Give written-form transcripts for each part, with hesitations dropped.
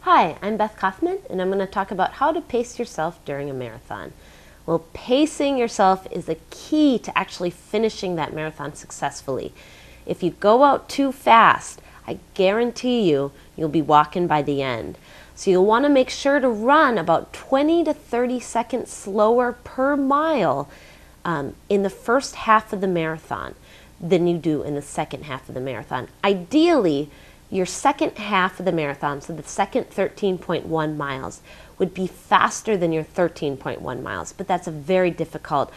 Hi, I'm Beth Kaufman, and I'm going to talk about how to pace yourself during a marathon. Well, pacing yourself is the key to actually finishing that marathon successfully. If you go out too fast, I guarantee you'll be walking by the end. So you'll want to make sure to run about 20 to 30 seconds slower per mile in the first half of the marathon than you do in the second half of the marathon. Ideally, your second half of the marathon, so the second 13.1 miles, would be faster than your 13.1 miles, but that's a very difficult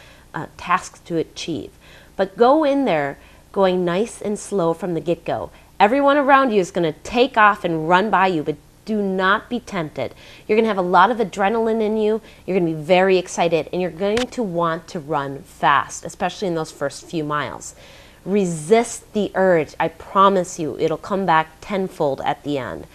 task to achieve. But go in there going nice and slow from the get-go. Everyone around you is going to take off and run by you, but do not be tempted. You're going to have a lot of adrenaline in you, you're going to be very excited, and you're going to want to run fast, especially in those first few miles. Resist the urge. I promise you it'll come back tenfold at the end.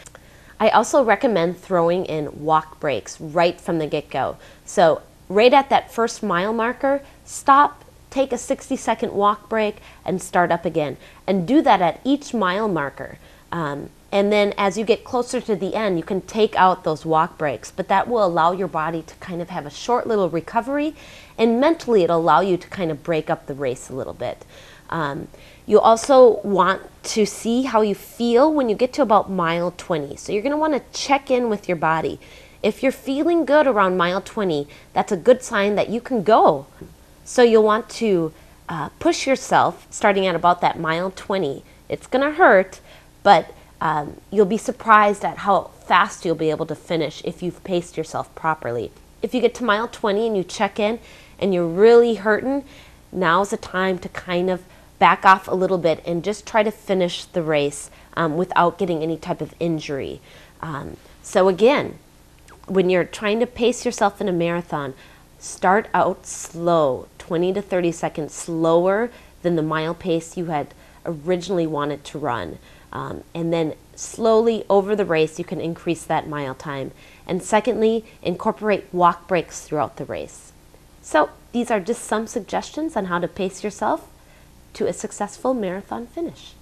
I also recommend throwing in walk breaks right from the get-go. So right at that first mile marker, stop, take a 60-second walk break, and start up again. And do that at each mile marker. And then as you get closer to the end, you can take out those walk breaks, but that will allow your body to kind of have a short little recovery, and mentally it'll allow you to kind of break up the race a little bit. You also want to see how you feel when you get to about mile 20. So you're going to want to check in with your body. If you're feeling good around mile 20, that's a good sign that you can go. So you'll want to push yourself starting at about that mile 20. It's going to hurt, but you'll be surprised at how fast you'll be able to finish if you've paced yourself properly. If you get to mile 20 and you check in and you're really hurting, now's the time to kind of back off a little bit and just try to finish the race without getting any type of injury. So again, when you're trying to pace yourself in a marathon, start out slow, 20 to 30 seconds slower than the mile pace you had originally wanted to run. And then slowly over the race, you can increase that mile time. And secondly, incorporate walk breaks throughout the race. So these are just some suggestions on how to pace yourself to a successful marathon finish.